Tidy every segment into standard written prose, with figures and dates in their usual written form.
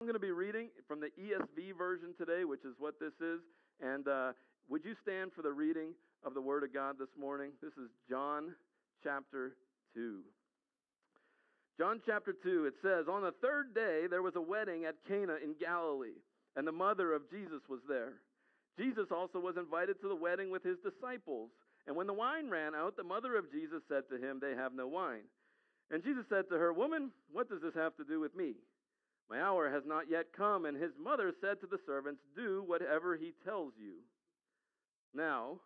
I'm going to be reading from the ESV version today, which is what this is. And would you stand for the reading of the Word of God this morning? This is John chapter 2. John chapter 2, it says, "On the third day there was a wedding at Cana in Galilee, and the mother of Jesus was there. Jesus also was invited to the wedding with his disciples. And when the wine ran out, the mother of Jesus said to him, 'They have no wine.' And Jesus said to her, 'Woman, what does this have to do with me? My hour has not yet come.' And his mother said to the servants, 'Do whatever he tells you.' Now,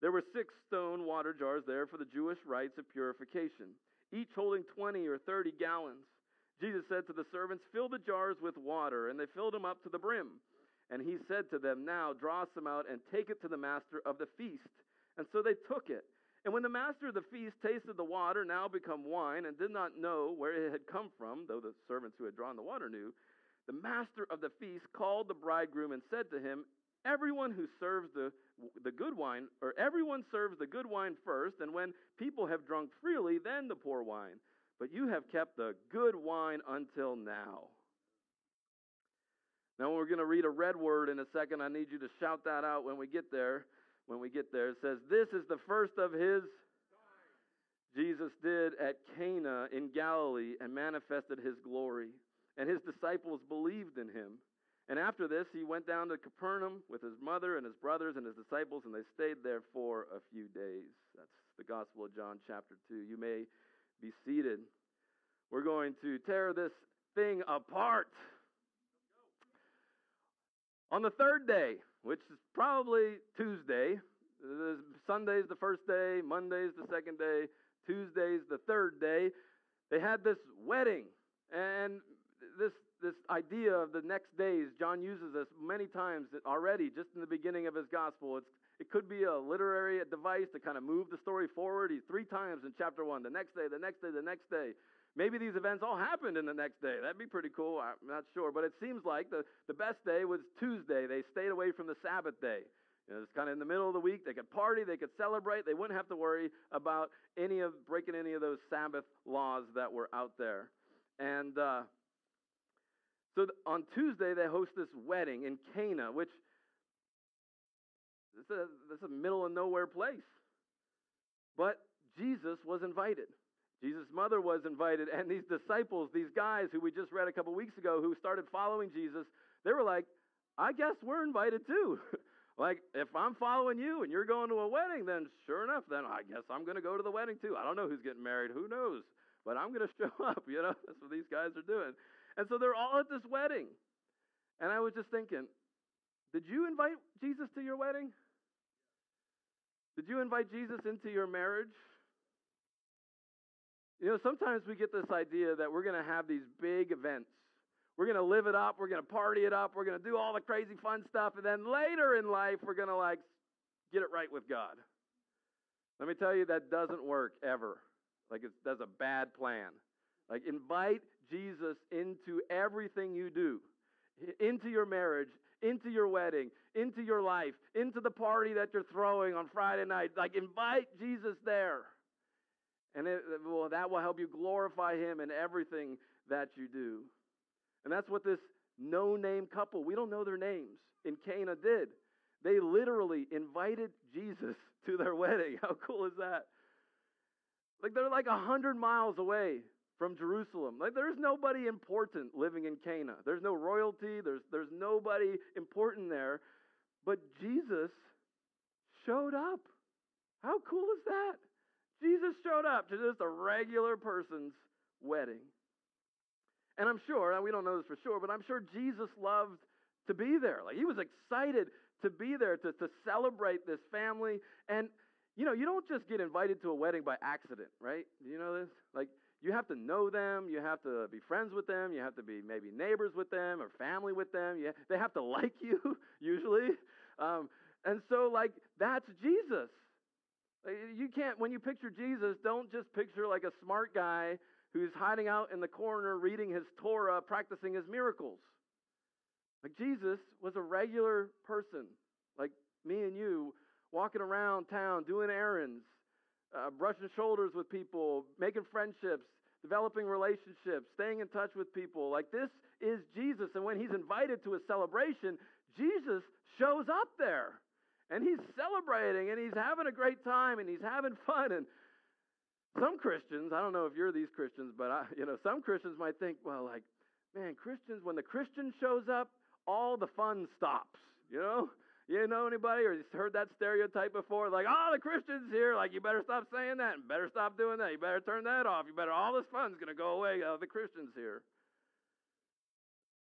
there were 6 stone water jars there for the Jewish rites of purification, each holding 20 or 30 gallons. Jesus said to the servants, 'Fill the jars with water,' and they filled them up to the brim. And he said to them, 'Now draw some out and take it to the master of the feast.' And so they took it. And when the master of the feast tasted the water, now become wine, and did not know where it had come from, though the servants who had drawn the water knew, the master of the feast called the bridegroom and said to him, 'Everyone who serves the good wine, or everyone serves the good wine first, and when people have drunk freely, then the poor wine. But you have kept the good wine until now.'" Now we're going to read a red word in a second. I need you to shout that out when we get there. It says, "This is the first of his Jesus did at Cana in Galilee and manifested his glory. And his disciples believed in him. And after this, he went down to Capernaum with his mother and his brothers and his disciples, and they stayed there for a few days." That's the Gospel of John chapter 2. You may be seated. We're going to tear this thing apart. On the third day, which is probably Tuesday, Sunday's the first day, Monday's the second day, Tuesday's the third day, they had this wedding. And this idea of the next days, John uses this many times already, just in the beginning of his gospel. It could be a literary device to kind of move the story forward. 3 times in chapter 1, the next day, the next day, the next day. Maybe these events all happened in the next day. That'd be pretty cool. I'm not sure. But it seems like the best day was Tuesday. They stayed away from the Sabbath day. It's kind of in the middle of the week. They could party. They could celebrate. They wouldn't have to worry about breaking any of those Sabbath laws that were out there. And so on Tuesday, they host this wedding in Cana, which is a middle of nowhere place. But Jesus was invited. Jesus' mother was invited, and these disciples, these guys who we just read a couple weeks ago who started following Jesus, they were like, "I guess we're invited too." Like, if I'm following you and you're going to a wedding, then sure enough, then I guess I'm going to go to the wedding too. I don't know who's getting married. Who knows? But I'm going to show up, That's what these guys are doing. And so they're all at this wedding. And I was just thinking, did you invite Jesus to your wedding? Did you invite Jesus into your marriage? Sometimes we get this idea that we're going to have these big events. We're going to live it up. We're going to party it up. We're going to do all the crazy fun stuff. And then later in life, we're going to get it right with God. Let me tell you, that doesn't work ever. That's a bad plan. Invite Jesus into everything you do, into your marriage, into your wedding, into your life, into the party that you're throwing on Friday night. Invite Jesus there. And that will help you glorify him in everything that you do. And that's what this no-name couple, we don't know their names, in Cana did. They literally invited Jesus to their wedding. How cool is that? They're 100 miles away from Jerusalem. There's nobody important living in Cana. There's no royalty. There's nobody important there. But Jesus showed up. How cool is that? Jesus showed up to just a regular person's wedding. And I'm sure, we don't know this for sure, but I'm sure Jesus loved to be there. He was excited to be there to celebrate this family. And, you don't just get invited to a wedding by accident, right? Do you know this? You have to know them. You have to be friends with them. You have to be maybe neighbors with them or family with them. They have to like you, usually. And so, that's Jesus. You can't, when you picture Jesus, don't just picture a smart guy who's hiding out in the corner reading his Torah, practicing his miracles. Jesus was a regular person, like me and you, walking around town, doing errands, brushing shoulders with people, making friendships. developing relationships, staying in touch with people. Like, this is Jesus. And when he's invited to a celebration, Jesus shows up there. And he's celebrating, and he's having a great time, and he's having fun. And some Christians, I don't know if you're these Christians, but some Christians might think, well, like, man, Christians, when the Christian shows up, all the fun stops, You know anybody, or you've heard that stereotype before? Like, oh, the Christian's here. Like, you better stop saying that, and better stop doing that. You better turn that off. All this fun's going to go away. Oh, the Christian's here.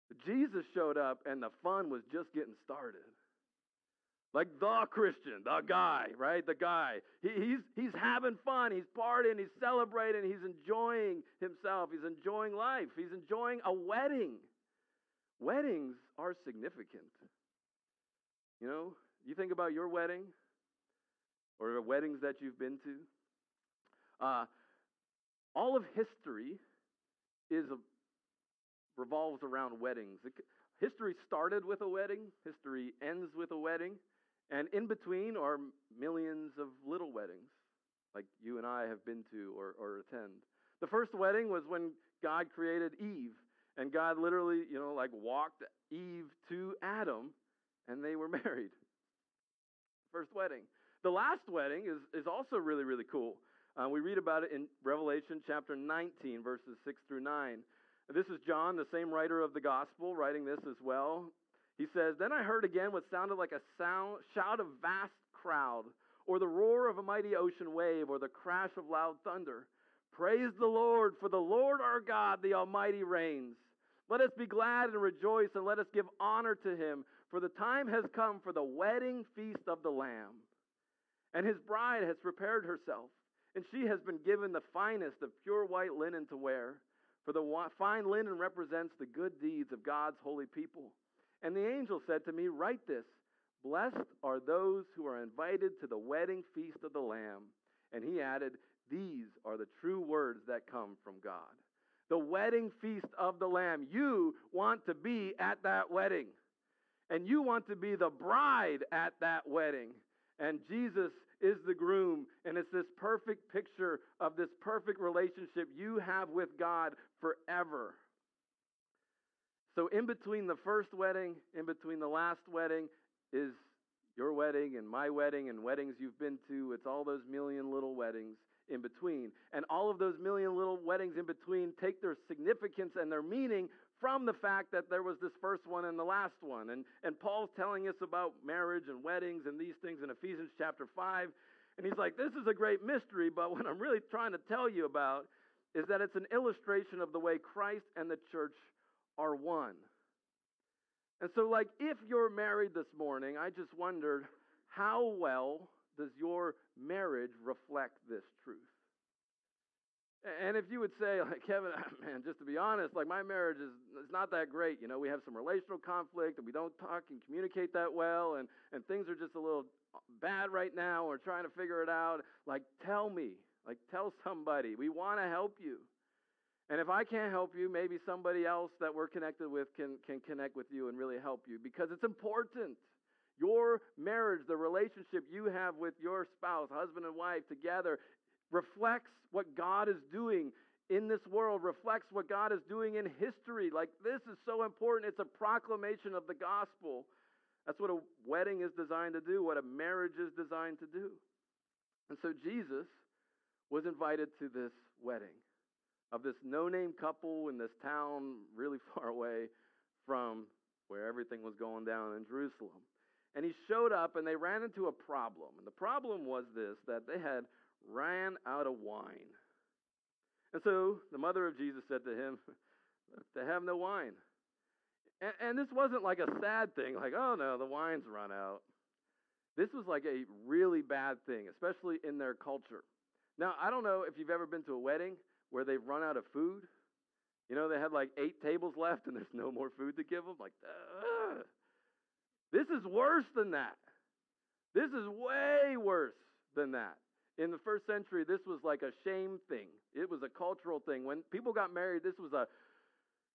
But Jesus showed up, and the fun was just getting started. Like the Christian, the guy, right? The guy. He's having fun. He's partying. He's celebrating. He's enjoying himself. He's enjoying life. He's enjoying a wedding. Weddings are significant. You think about your wedding or the weddings that you've been to. All of history revolves around weddings. History started with a wedding. History ends with a wedding. And in between are millions of little weddings, like you and I have been to or attend. The first wedding was when God created Eve, and God literally, walked Eve to Adam, and they were married. First wedding. The last wedding is also really, really cool. We read about it in Revelation chapter 19, verses 6 through 9. This is John, the same writer of the gospel, writing this as well. He says, "Then I heard again what sounded like a shout of vast crowd, or the roar of a mighty ocean wave, or the crash of loud thunder. Praise the Lord, for the Lord our God, the Almighty reigns. Let us be glad and rejoice, and let us give honor to him, for the time has come for the wedding feast of the Lamb. And his bride has prepared herself, and she has been given the finest of pure white linen to wear, for the fine linen represents the good deeds of God's holy people. And the angel said to me, write this, blessed are those who are invited to the wedding feast of the Lamb. And he added, these are the true words that come from God." The wedding feast of the Lamb. You want to be at that wedding. And you want to be the bride at that wedding. And Jesus is the groom. And it's this perfect picture of this perfect relationship you have with God forever. So in between the first wedding, in between the last wedding, is your wedding and my wedding and weddings you've been to. It's all those million little weddings in between. And all of those million little weddings in between take their significance and their meaning from the fact that there was this first one and the last one. And Paul's telling us about marriage and weddings and these things in Ephesians chapter 5. And he's like, this is a great mystery, but what I'm really trying to tell you about is that it's an illustration of the way Christ and the church are one. And so, like, if you're married this morning, I just wondered, how well does your marriage reflect this truth? And if you would say, like, Kevin, man, just to be honest, like, my marriage is not that great. We have some relational conflict, and we don't talk and communicate that well, and things are just a little bad right now. We're trying to figure it out. Like, tell me. Like, tell somebody. We want to help you. And if I can't help you, maybe somebody else that we're connected with can connect with you and really help you, because it's important. Your marriage, the relationship you have with your spouse, husband and wife together, reflects what God is doing in this world, reflects what God is doing in history. Like, this is so important. It's a proclamation of the gospel. That's what a wedding is designed to do, what a marriage is designed to do. And so Jesus was invited to this wedding of this no-name couple in this town really far away from where everything was going down in Jerusalem. And he showed up, and they ran into a problem. And the problem was this, that they had ran out of wine. And so the mother of Jesus said to him, they have no wine. And this wasn't like a sad thing, like, oh no, the wine's run out. This was like a really bad thing, especially in their culture. Now, I don't know if you've ever been to a wedding where they've run out of food. They had like 8 tables left and there's no more food to give them. Like, this is worse than that. This is way worse than that. In the first century, this was like a shame thing. It was a cultural thing. When people got married, this was a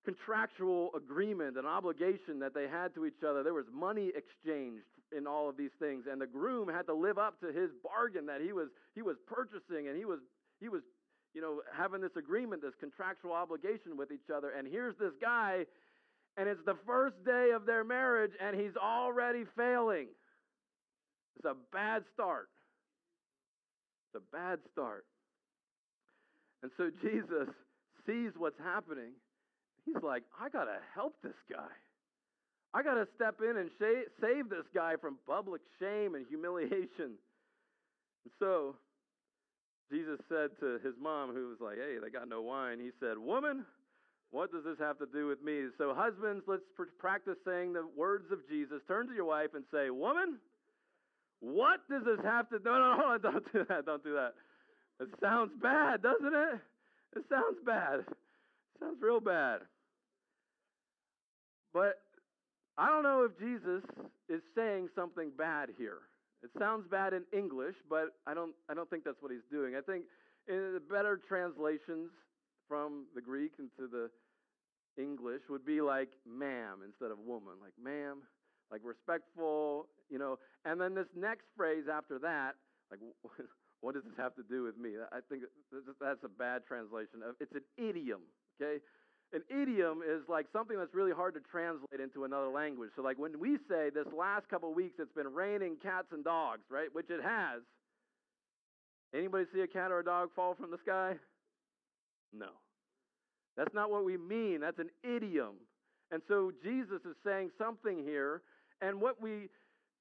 contractual agreement, an obligation that they had to each other. There was money exchanged in all of these things, and the groom had to live up to his bargain that he was purchasing, and he was having this agreement, this contractual obligation with each other. And here's this guy, and it's the first day of their marriage, and he's already failing. It's a bad start. It's a bad start. And so Jesus sees what's happening. He's like, I got to help this guy. I got to step in and save this guy from public shame and humiliation. And so Jesus said to his mom, who was like, hey, they got no wine. He said, woman, what does this have to do with me? So husbands, let's practice saying the words of Jesus. Turn to your wife and say, woman, what does this have to do? No, hold on, don't do that. Don't do that. It sounds bad, doesn't it? It sounds bad. It sounds real bad. But I don't know if Jesus is saying something bad here. It sounds bad in English, but I don't think that's what he's doing. I think in the better translations from the Greek into the English would be like ma'am instead of woman. Like ma'am, like respectful, And then this next phrase after that, like what does this have to do with me? I think that's a bad translation. It's an idiom, okay? An idiom is like something that's really hard to translate into another language. So like when we say this last couple of weeks it's been raining cats and dogs, right? Which it has. Anybody see a cat or a dog fall from the sky? No. That's not what we mean. That's an idiom. And so Jesus is saying something here, and what we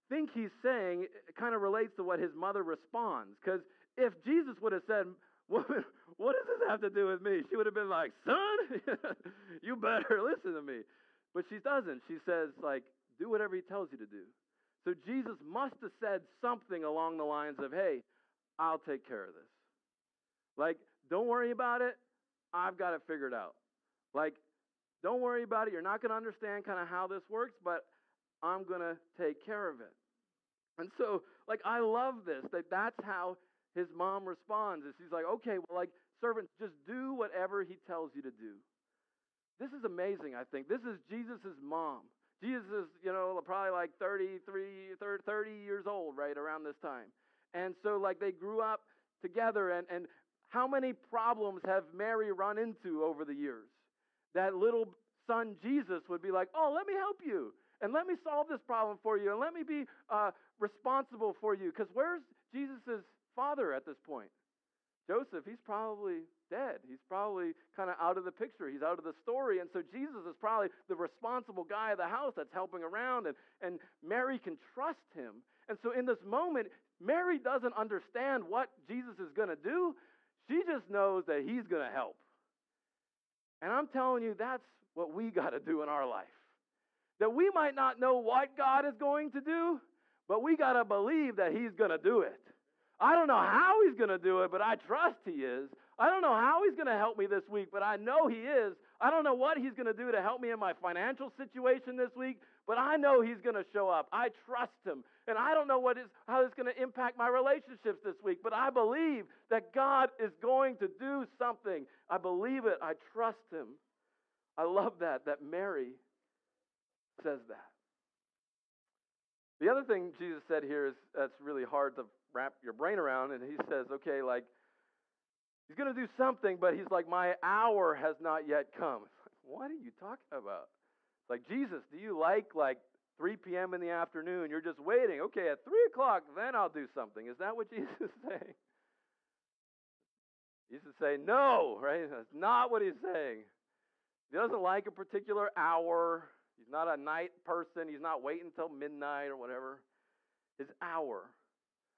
think he's saying kind of relates to what his mother responds. Because if Jesus would have said, woman, what does this have to do with me? She would have been like, son, you better listen to me. But she doesn't. She says, like, do whatever he tells you to do. So Jesus must have said something along the lines of, hey, I'll take care of this. Like, don't worry about it. I've got it figured out. Like, don't worry about it. You're not going to understand kind of how this works, but I'm going to take care of it. And so, like, I love this, that's how his mom responds. Is she's like, okay, well, like, servant, just do whatever he tells you to do. This is amazing, I think. This is Jesus' mom. Jesus is, probably like 30 years old, right, around this time. And so, like, they grew up together, and how many problems have Mary run into over the years? That little son Jesus would be like, oh, let me help you, and let me solve this problem for you, and let me be responsible for you. Because where's Jesus' father at this point? Joseph, he's probably dead. He's probably kind of out of the picture. He's out of the story. And so Jesus is probably the responsible guy of the house that's helping around, and Mary can trust him. And so in this moment, Mary doesn't understand what Jesus is going to do. She just knows that he's going to help. And I'm telling you, that's what we got to do in our life. That we might not know what God is going to do, but we got to believe that he's going to do it. I don't know how he's going to do it, but I trust he is. I don't know how he's going to help me this week, but I know he is. I don't know what he's going to do to help me in my financial situation this week, but I know he's going to show up. I trust him. And I don't know how it's going to impact my relationships this week, but I believe that God is going to do something. I believe it. I trust him. I love that Mary says that. The other thing Jesus said here is that's really hard to wrap your brain around, and he says, okay, like, he's going to do something, but he's like, my hour has not yet come. It's like, what are you talking about? It's like, Jesus, do you like 3 p.m. in the afternoon? You're just waiting. Okay, at 3 o'clock, then I'll do something. Is that what Jesus is saying? Jesus is saying, no, right? That's not what he's saying. He doesn't like a particular hour. He's not a night person. He's not waiting until midnight or whatever. His hour.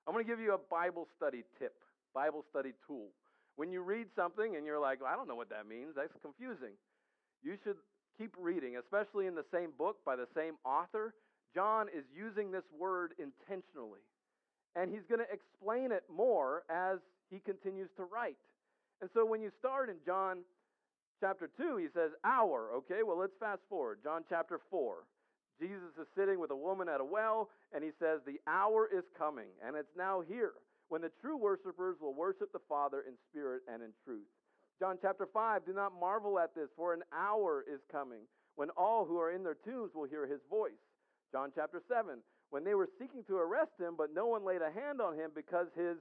I'm going to give you a Bible study tip, Bible study tool. When you read something and you're like, well, I don't know what that means, that's confusing. You should keep reading, especially in the same book by the same author. John is using this word intentionally. And he's going to explain it more as he continues to write. And so when you start in John chapter 2, he says, hour. Okay, well, let's fast forward. John chapter 4. Jesus is sitting with a woman at a well, and he says, the hour is coming, and it's now here, when the true worshipers will worship the Father in spirit and in truth. John chapter 5, do not marvel at this, for an hour is coming, when all who are in their tombs will hear his voice. John chapter 7, when they were seeking to arrest him, but no one laid a hand on him because his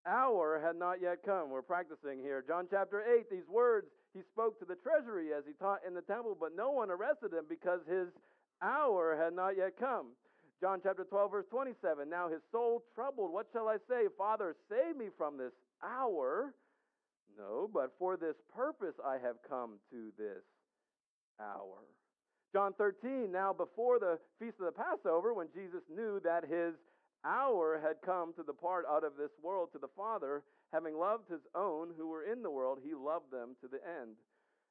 hour had not yet come. We're practicing here. John chapter 8, these words he spoke to the treasury as he taught in the temple, but no one arrested him because his hour had not yet come. John chapter 12, verse 27. Now his soul troubled. What shall I say? Father, save me from this hour. No, but for this purpose I have come to this hour. John 13, now before the feast of the Passover, when Jesus knew that his hour had come to depart out of this world to the Father, having loved his own who were in the world, he loved them to the end.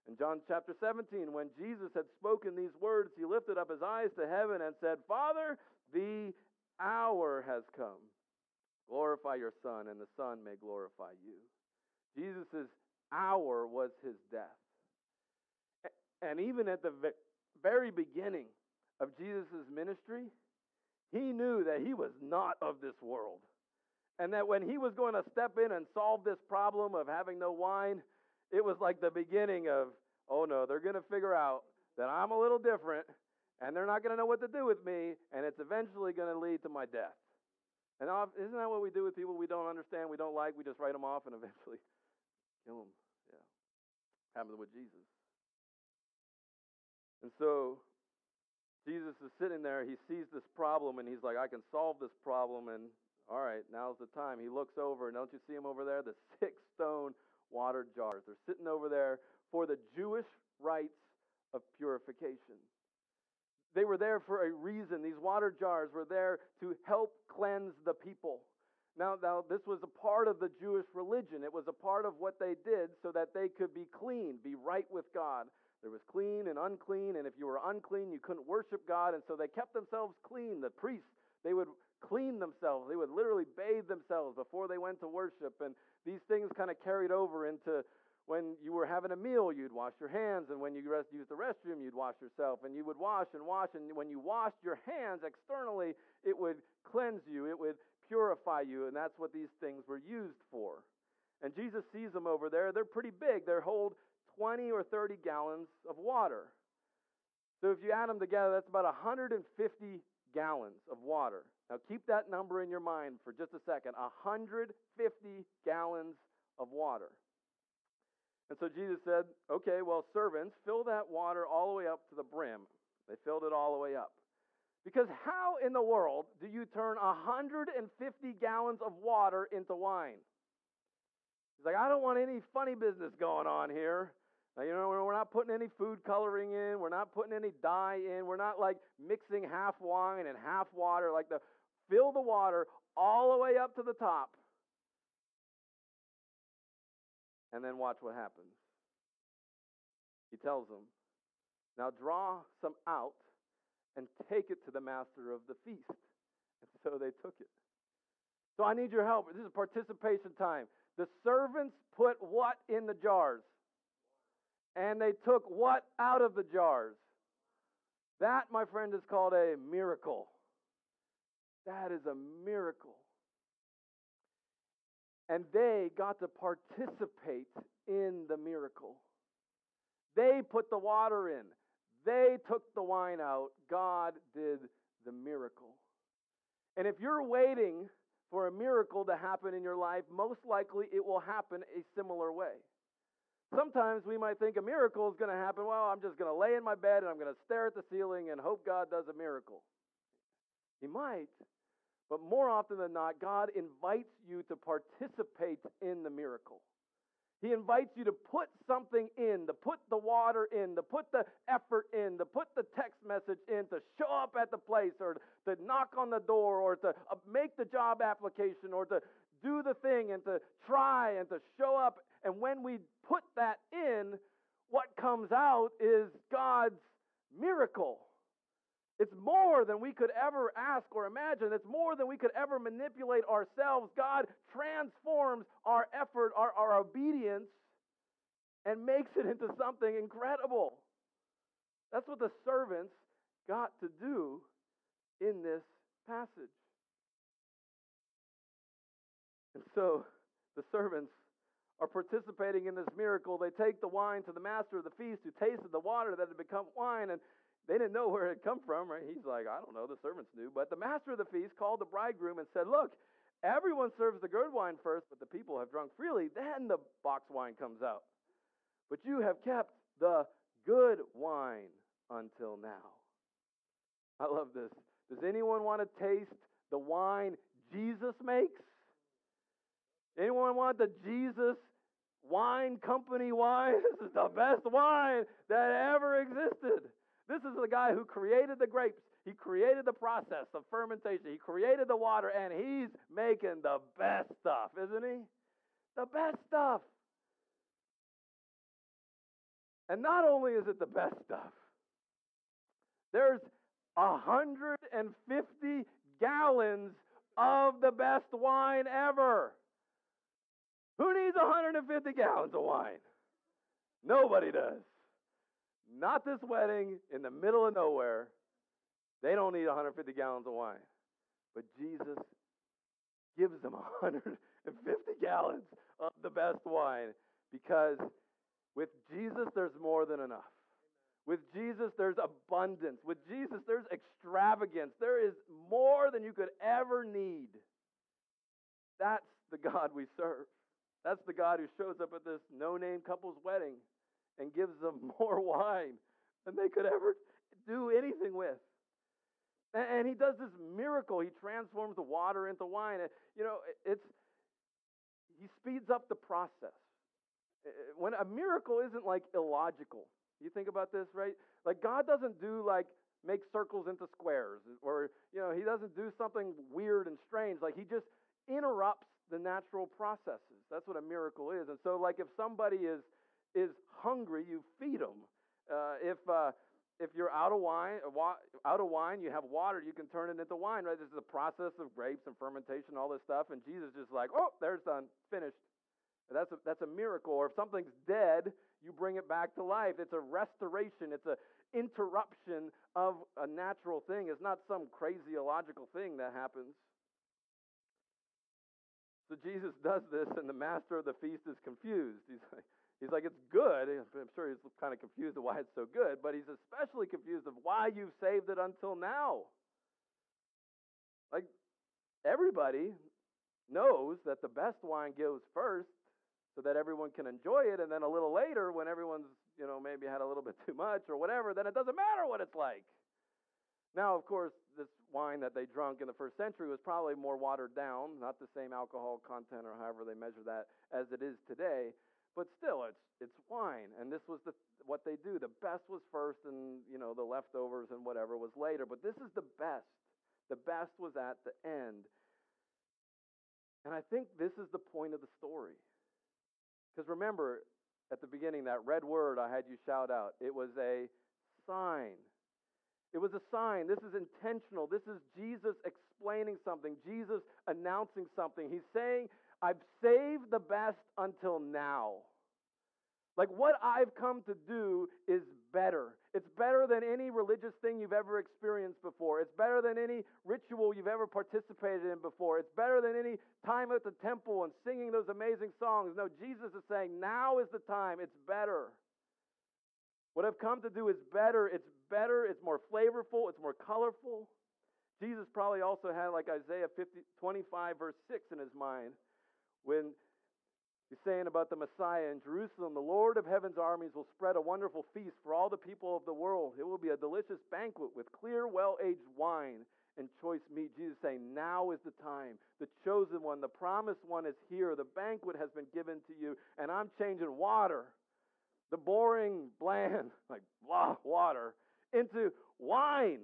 In John chapter 17, when Jesus had spoken these words, he lifted up his eyes to heaven and said, Father, the hour has come. Glorify your Son, and the Son may glorify you. Jesus' hour was his death. And even at the very beginning of Jesus' ministry, he knew that he was not of this world. And that when he was going to step in and solve this problem of having no wine, it was like the beginning of, oh no, they're going to figure out that I'm a little different, and they're not going to know what to do with me, and it's eventually going to lead to my death. And isn't that what we do with people we don't understand, we don't like? We just write them off and eventually kill them. Yeah. Happened with Jesus. And so Jesus is sitting there, he sees this problem, and he's like, I can solve this problem, and all right, now's the time. He looks over, and don't you see him over there? The 6 stone water jars. They're sitting over there for the Jewish rites of purification. They were there for a reason. These water jars were there to help cleanse the people. Now, this was a part of the Jewish religion. It was a part of what they did so that they could be clean, be right with God. There was clean and unclean, and if you were unclean, you couldn't worship God, and so they kept themselves clean. The priests, they would clean themselves. They would literally bathe themselves before they went to worship, and these things kind of carried over into when you were having a meal, you'd wash your hands, and when you used the restroom, you'd wash yourself, and you would wash, and when you washed your hands externally, it would cleanse you, it would purify you, and that's what these things were used for. And Jesus sees them over there. They're pretty big. They hold 20 or 30 gallons of water. So if you add them together, that's about 150 gallons of water. Now keep that number in your mind for just a second. 150 gallons of water. And so Jesus said, okay, well, servants, fill that water all the way up to the brim. They filled it all the way up. Because how in the world do you turn 150 gallons of water into wine? He's like, I don't want any funny business going on here. Now, we're not putting any food coloring in. We're not putting any dye in. We're not like mixing half wine and half water. Fill the water all the way up to the top. And then watch what happens. He tells them, now draw some out and take it to the master of the feast. And so they took it. So I need your help. This is participation time. The servants put what in the jars? And they took what out of the jars? That, my friend, is called a miracle. That is a miracle. And they got to participate in the miracle. They put the water in. They took the wine out. God did the miracle. And if you're waiting for a miracle to happen in your life, most likely it will happen a similar way. Sometimes we might think a miracle is going to happen. Well, I'm just going to lay in my bed and I'm going to stare at the ceiling and hope God does a miracle. He might. But more often than not, God invites you to participate in the miracle. He invites you to put something in, to put the water in, to put the effort in, to put the text message in, to show up at the place, or to knock on the door, or to make the job application, or to do the thing and to try and to show up. And when we put that in, what comes out is God's miracle. It's more than we could ever ask or imagine. It's more than we could ever manipulate ourselves. God transforms our effort, our obedience, and makes it into something incredible. That's what the servants got to do in this passage. And so the servants are participating in this miracle. They take the wine to the master of the feast who tasted the water that had become wine, and they didn't know where it had come from, right? He's like, I don't know, the servants knew. But the master of the feast called the bridegroom and said, look, Everyone serves the good wine first, but the people have drunk freely. Then the box wine comes out. But you have kept the good wine until now. I love this. Does anyone want to taste the wine Jesus makes? Anyone want the Jesus wine company wine? This is the best wine that ever existed. This is the guy who created the grapes. He created the process of fermentation. He created the water, and he's making the best stuff, isn't he? The best stuff. And not only is it the best stuff, there's 150 gallons of the best wine ever. Who needs 150 gallons of wine? Nobody does. Not this wedding in the middle of nowhere. They don't need 150 gallons of wine. But Jesus gives them 150 gallons of the best wine, because with Jesus there's more than enough. With Jesus there's abundance. With Jesus there's extravagance. There is more than you could ever need. That's the God we serve. That's the God who shows up at this no-name couple's wedding and gives them more wine than they could ever do anything with. And he does this miracle. He transforms the water into wine. You know, he speeds up the process. When a miracle isn't like illogical. You think about this, right? Like God doesn't do like make circles into squares, or he doesn't do something weird and strange. Like he just interrupts the natural processes. That's what a miracle is. And so like if somebody is hungry, you feed them. If you're out of wine, you have water, you can turn it into wine, right? This is a process of grapes and fermentation, all this stuff, and Jesus is just like, oh, there's done, finished. That's a miracle. Or if something's dead, you bring it back to life. It's a restoration. It's an interruption of a natural thing. It's not some crazy illogical thing that happens. So Jesus does this, and the master of the feast is confused. He's like, it's good. I'm sure he's kind of confused of why it's so good, but he's especially confused of why you've saved it until now. Like, everybody knows that the best wine goes first so that everyone can enjoy it, and then a little later, when everyone's, maybe had a little bit too much or whatever, then it doesn't matter what it's like. Now, of course, this wine that they drank in the first century was probably more watered down, not the same alcohol content or however they measure that as it is today. But still, it's wine, and this was what they do. The best was first, and the leftovers and whatever was later. But this is the best. The best was at the end. And I think this is the point of the story. Because remember, at the beginning, that red word I had you shout out, it was a sign. It was a sign. This is intentional. This is Jesus explaining something, Jesus announcing something. He's saying, I've saved the best until now. Like what I've come to do is better. It's better than any religious thing you've ever experienced before. It's better than any ritual you've ever participated in before. It's better than any time at the temple and singing those amazing songs. No, Jesus is saying, now is the time. It's better. What I've come to do is better. It's better. It's more flavorful. It's more colorful. Jesus probably also had like Isaiah 25 verse 6 in his mind when he's saying about the Messiah in Jerusalem, the Lord of heaven's armies will spread a wonderful feast for all the people of the world. It will be a delicious banquet with clear, well-aged wine and choice meat. Jesus is saying, now is the time. The chosen one, the promised one is here. The banquet has been given to you, and I'm changing water, the boring, bland, like blah, water, into wine.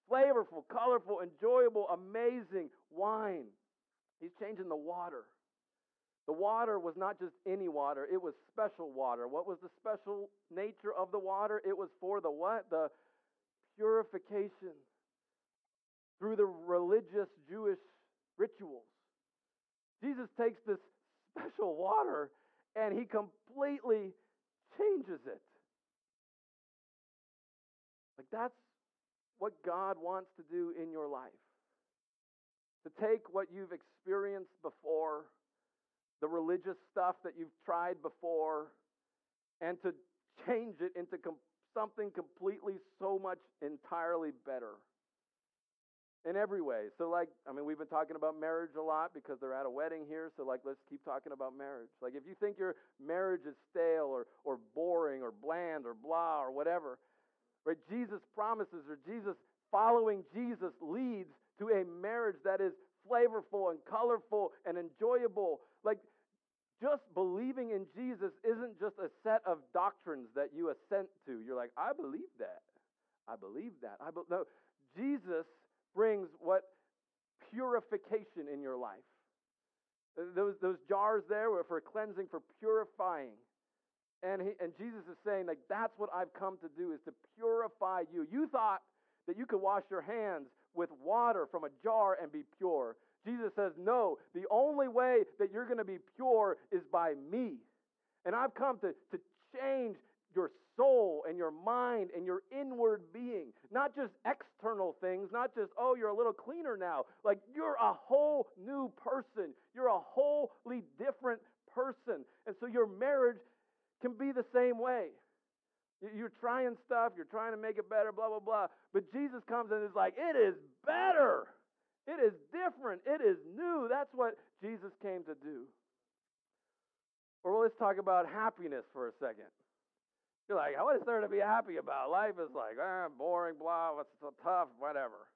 Flavorful, colorful, enjoyable, amazing wine. He's changing the water. The water was not just any water. It was special water. What was the special nature of the water? It was for the what? The purification through the religious Jewish rituals. Jesus takes this special water and he completely changes it. Like that's what God wants to do in your life. To take what you've experienced before, the religious stuff that you've tried before, and to change it into something completely so much entirely better. in every way. So we've been talking about marriage a lot because they're at a wedding here. So let's keep talking about marriage. Like if you think your marriage is stale or boring or bland or blah or whatever, right? Jesus promises, or following Jesus leads to a marriage that is flavorful and colorful and enjoyable. Like just believing in Jesus isn't just a set of doctrines that you assent to. You're like, I believe that. I believe that. No, Jesus brings what? Purification in your life. Those jars there were for cleansing, for purifying. And Jesus is saying, like, that's what I've come to do, is to purify you. You thought that you could wash your hands with water from a jar and be pure. Jesus says, no, the only way that you're going to be pure is by me. And I've come to change your soul and your mind and your inward being. Not just external things, not just, oh, you're a little cleaner now. Like, you're a whole new person. You're a wholly different person. And so your marriage can be the same way. You're trying stuff, you're trying to make it better, blah, blah, blah. But Jesus comes and is like, it is better. It is different. It is new. That's what Jesus came to do. Or let's talk about happiness for a second. You're like, what is there to be happy about? Life is like, boring, blah, what's so tough, whatever.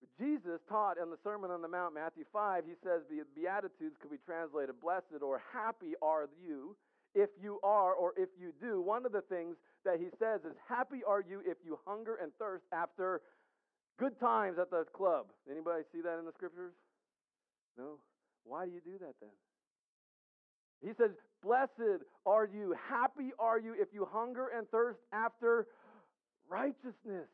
But Jesus taught in the Sermon on the Mount, Matthew 5, he says the Beatitudes could be translated blessed or happy are you if you are or if you do. One of the things that he says is, happy are you if you hunger and thirst after good times at the club. Anybody see that in the scriptures? No? Why do you do that then? He says, blessed are you, happy are you if you hunger and thirst after righteousness,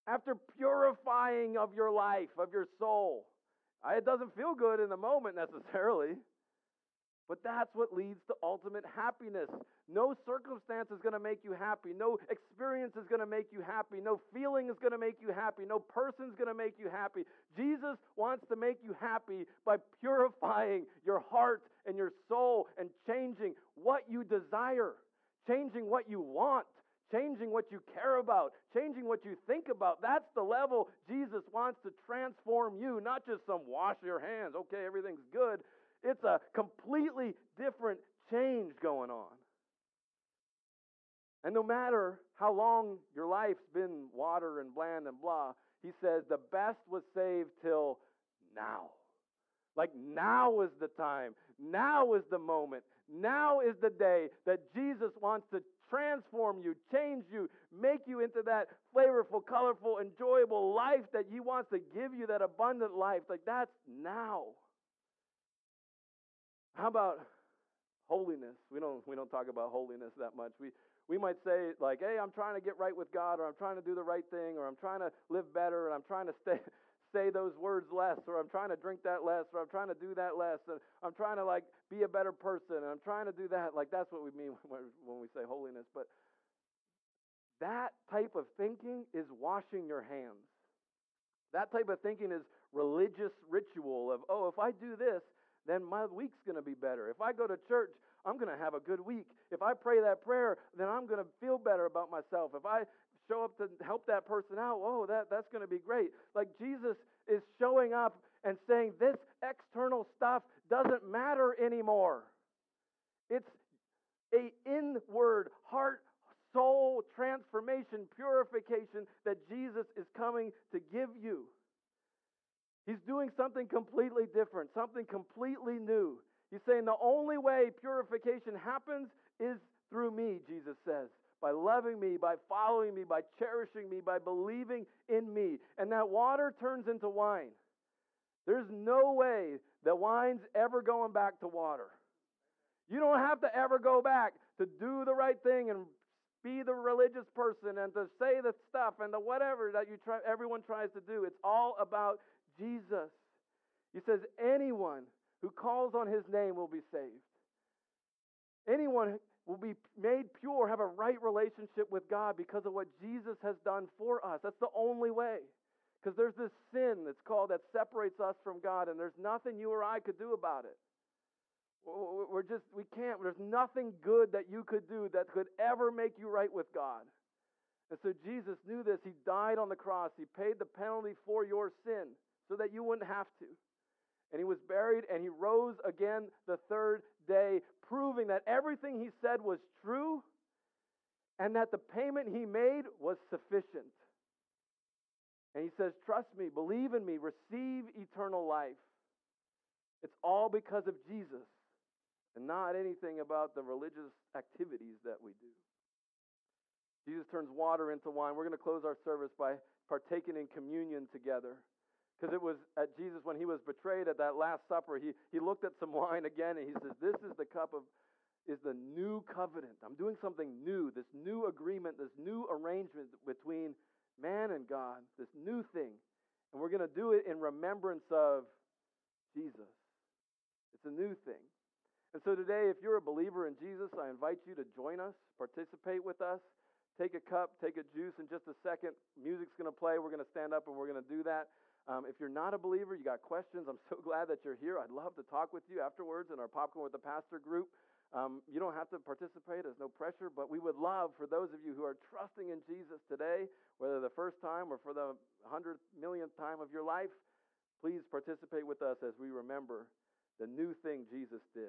after purifying of your life, of your soul. It doesn't feel good in the moment necessarily, but that's what leads to ultimate happiness. No circumstance is going to make you happy. No experience is going to make you happy. No feeling is going to make you happy. No person is going to make you happy. Jesus wants to make you happy by purifying your heart and your soul and changing what you desire, changing what you want, changing what you care about, changing what you think about. That's the level Jesus wants to transform you, not just some wash your hands, okay, everything's good. It's a completely different change going on. And no matter how long your life's been water and bland and blah, he says the best was saved till now. Like now is the time. Now is the moment. Now is the day that Jesus wants to transform you, change you, make you into that flavorful, colorful, enjoyable life that he wants to give you, that abundant life. Like that's now. How about holiness? We don't talk about holiness that much. We might say like, hey, I'm trying to get right with God, or I'm trying to do the right thing, or I'm trying to live better, and I'm trying to say those words less, or I'm trying to drink that less, or I'm trying to do that less, and I'm trying to like be a better person, and I'm trying to do that. Like that's what we mean when we say holiness. But that type of thinking is washing your hands. That type of thinking is religious ritual of, oh, if I do this, then my week's going to be better. If I go to church, I'm going to have a good week. If I pray that prayer, then I'm going to feel better about myself. If I show up to help that person out, oh, that's going to be great. Like Jesus is showing up and saying this external stuff doesn't matter anymore. It's an inward heart, soul transformation, purification that Jesus is coming to give you. He's doing something completely different, something completely new. He's saying the only way purification happens is through me, Jesus says, by loving me, by following me, by cherishing me, by believing in me. And that water turns into wine. There's no way that wine's ever going back to water. You don't have to ever go back to do the right thing and be the religious person and to say the stuff and the whatever that everyone tries to do. It's all about Jesus. He says anyone who calls on his name will be saved. Anyone will be made pure, have a right relationship with God because of what Jesus has done for us. That's the only way. Because there's this sin that separates us from God, and there's nothing you or I could do about it. We can't. There's nothing good that you could do that could ever make you right with God. And so Jesus knew this. He died on the cross. He paid the penalty for your sin so that you wouldn't have to. And he was buried, and he rose again the third day, proving that everything he said was true and that the payment he made was sufficient. And he says, trust me, believe in me, receive eternal life. It's all because of Jesus and not anything about the religious activities that we do. Jesus turns water into wine. We're going to close our service by partaking in communion together. Because it was at Jesus when he was betrayed at that Last Supper, he looked at some wine again and he says, this is the cup of, is the new covenant. I'm doing something new, this new agreement, this new arrangement between man and God, this new thing. And we're going to do it in remembrance of Jesus. It's a new thing. And so today, if you're a believer in Jesus, I invite you to join us, participate with us. Take a cup, take a juice in just a second. Music's going to play. We're going to stand up and we're going to do that. If you're not a believer, you got questions, I'm so glad that you're here. I'd love to talk with you afterwards in our Popcorn with the Pastor group. You don't have to participate. There's no pressure. But we would love for those of you who are trusting in Jesus today, whether the first time or for the 100th, millionth time of your life, please participate with us as we remember the new thing Jesus did.